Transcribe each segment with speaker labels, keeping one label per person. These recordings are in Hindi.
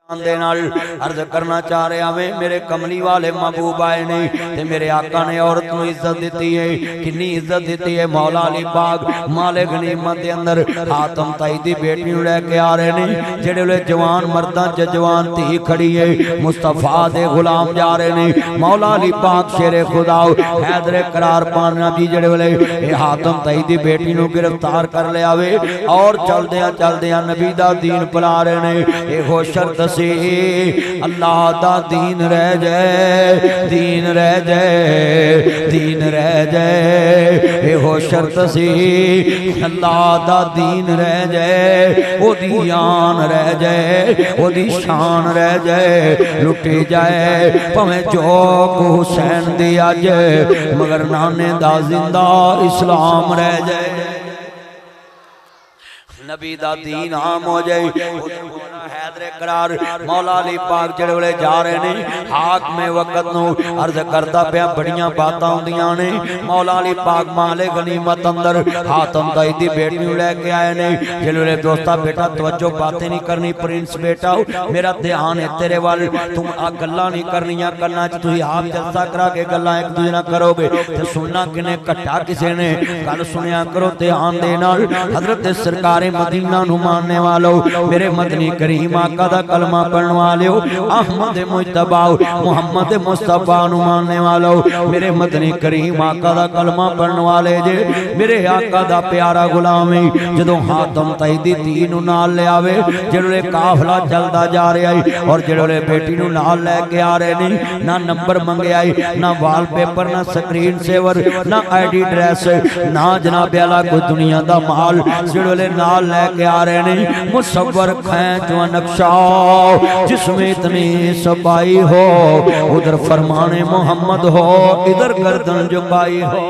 Speaker 1: अर्ज करना चाह रहा मैं मेरे कमली वाले महबूब आए ने ते मेरे आका ने औरत को इज्जत दी है कितनी इज्जत दी है। मौला अली पाक माले गनीमत के अंदर हातम ताई दी बेटी लैके आ रहे ने जेड़े वे जवान मर्दा च जवान धी खड़ी है मुस्तफा दे गुलाम जा रहे ने। मौला अली पाक शेरे खुदा हैदर करार पाना जी जेड़े वे हातम ताई दी बेटी नू गिरफ्तार कर लिया वे और चलदियां नबी दा दीन भुला रहे ने। एहो शर्त अल्लाह दा दीन रह जाए दीन रह जाए दीन रह जाए। एहो शर्त सी अल्लाह दा दीन रह जाए ओदी आन रह जाए ओदी शान रह जाए लुटी जाए भावें चौक हुसैन दी अज मगर नाने दा जिंदा इस्लाम रह जाए नबी दा दीन आम हो जाए। हैदर करार मौला अली पाक जेड़े वेले जा रहे ने हाक में वक्त नू अर्ज करदा पिया बड़ियां बातां होंदियां ने। मौला अली पाक माले गनीमत अंदर हातम ताई दी बेटी नू लेके आए ने। जेड़े वेले दोस्ता बेटा तवज्जो बातें नहीं करनी प्रिंस बेटा मेरा ध्यान है तेरे वाल तुम आ गल्लां नहीं करनियां कन्ना च तुसीं आप जलसा करा के गल्लां एक दूजे नाल करोगे ते सुनना किने घट्टा किसे ने गल सुनिया करो ध्यान दे नाल। हजरत सरकारे मदीना नू मानने वालों मेरे मदनी करीम आका दा कलमा पढ़ने वालों अहमद मुजतबा मुहम्मद मुस्तफा नू मानने वालों मेरे मदनी करीम आका दा कलमा पढ़ने वाले जे मेरे आका दा प्यारा गुलाम है। जदों हातम ताई दी धी नू नाल ले आवे जेड़े काफला चलदा जा रहा है और जेड़े बेटी नू नाल लेके आ रहे ने ना नंबर मंगया है ना वॉलपेपर ना स्क्रीन सेवर ना आईडी ड्रेस ना जनाब आला कोई दुनिया दा माल जेड़े नाल लेके आ रहे ने। मुसव्वर खैंच व नक्शा जिसमें इतनी सफाई हो उधर फरमाने मोहम्मद हो इधर गर्दन झुकाई हो।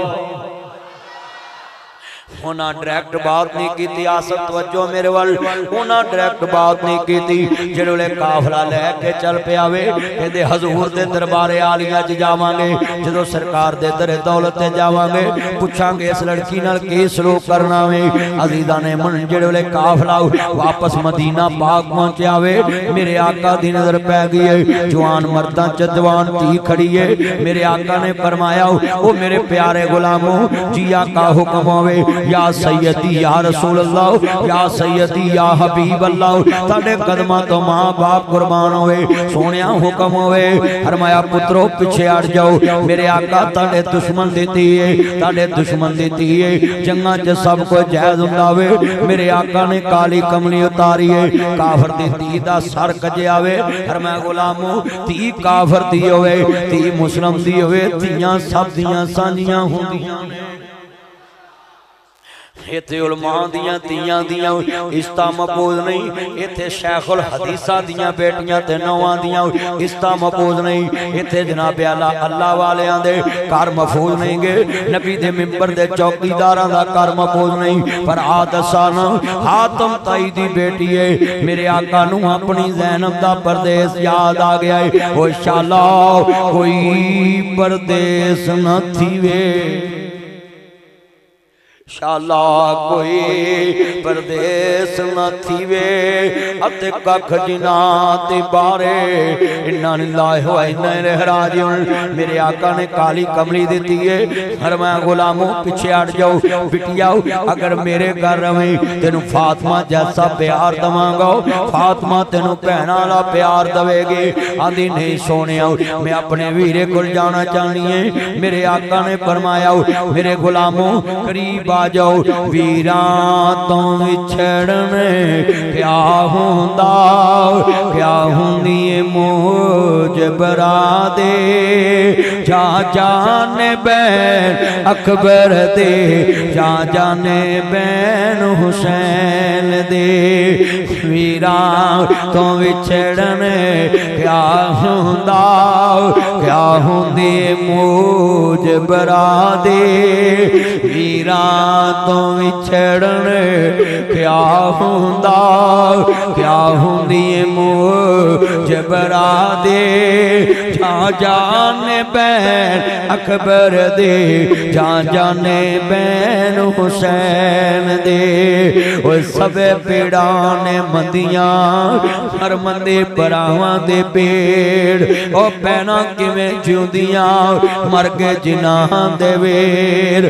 Speaker 1: उन्हें डायरेक्ट बात नहीं की आसत तवज्जो मेरे वाल उन्हें डायरेक्ट बात नहीं की जेड़े काफला लैके चल पिया वे कहते हजूर दे दरबारे आलिया च जावांगे जदों सरकार दे दरे दौलत ते जावांगे पुछांगे इस लड़की नाल की सलूक करना वे। अजीजा ने मन जेड़े काफला वापस मदीना पाक पहुंचा वे मेरे आका दी नजर पै गई है जवान मर्दा च जवान धी खड़ी है। मेरे आका ने फरमाया ओ मेरे प्यारे गुलामों जी आका हुक्म होवे या सैयदी या रसूल अल्लाह या सैयदी या हबीब अल्लाह ताडे कदमां तो मां बाप कुर्बान होवे सोनिया हुक्म होवे। फरमाया पुत्रो पीछे हट जाओ मेरे आका ताडे दुश्मन दी है ताडे दुश्मन दी है जंगा च सब कुछ जायज हुंदा वे। मेरे आका ने काली कमली उतारी है काफर दी धी दा सर कजिया वे। फरमाया गुलामो धी काफर दी होवे धी मुस्लिम दी होवे धीयां सब दियां सांझियां हुंदियां ने। इत्थे उलमा दियां तियां दियां इस्ता मकबूल नहीं इत्थे शैखुल हदीसा दियां बेटियां ते नौवां दियां इस्ता मकबूल नहीं। इत्थे जनाब आला अल्लाह वालियां दे घर महफूज नहीं गे नबी दे मिंबर दे चौकीदारां दा घर महफूज नहीं। पर आदसान हातम ताई दी बेटी है मेरे आका नू अपनी ज़ैनब दा परदेस याद आ गया है। ओ शाला कोई परदेस न थीवे शाला कोई परदेस न थीवे अते कख जिना ते बारे इन्ना लिल्लाहि व इन्ना इलैहि राजिऊन। मेरे आका ने काली कमली दी है फरमाया गुलामों पीछे हट जाओ बिटिया अगर मेरे घर रवे तेनू फातिमा जैसा प्यार दवांगा फातिमा तेनू भैन वाला प्यार देवेगी। आंदी नहीं सोने मैं अपने वीरे कोल जाना चाहनी है। मेरे आका ने फरमाया मेरे गुलामों करीब जाओ वीरा तो विछड़ने क्या हुंदा क्या हुंदी मौज बरादे जा जाने बैन अकबर दे जा जाने बैन हुसैन दे वीरा तो विछड़ने क्या हुंदा क्या हुंदी मौज बरादे वीरा तो विछड़ने क्या हुंदा क्या हुंदी मौज बरादे जा आ जाने बैन अकबर दे, जा जाने बैन हुसैन दे। ओ सबे पीड़ा ने मंदियां हर मंदे भरावां दे पेड़, ओ भैणां किवें जिउंदियां मर गए जिन्हां दे वेर।